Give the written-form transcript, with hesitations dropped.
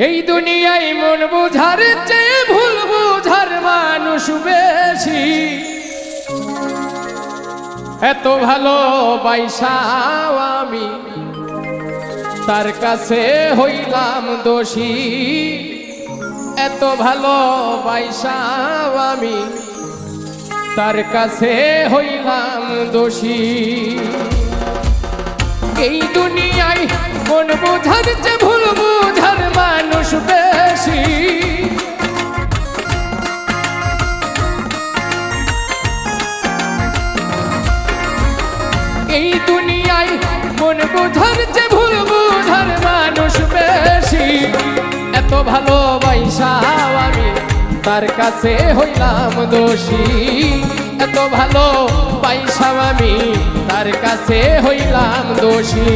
এই দুনিয়ায় মন বুঝার চেয়ে ভুল বুঝার মানুষ বেশি। এত ভালোবাসাও আমি তার কাছে হইলাম দোষী। এত ভালোবাসাও আমি তার কাছে হইলাম দোষী। এই দুনিয়ায় মন বুঝার চেয়ে ভুল বুঝার মানুষ বেশি। এই দুনিয়ায় মন বুঝার চেয়ে ভুল বুঝার মানুষ বেশি। এত ভালোবাসাও আমি তার কাছে হইলাম দোষী। এত ভালোবাসাও আমি তার কাছে হইলাম দোষী।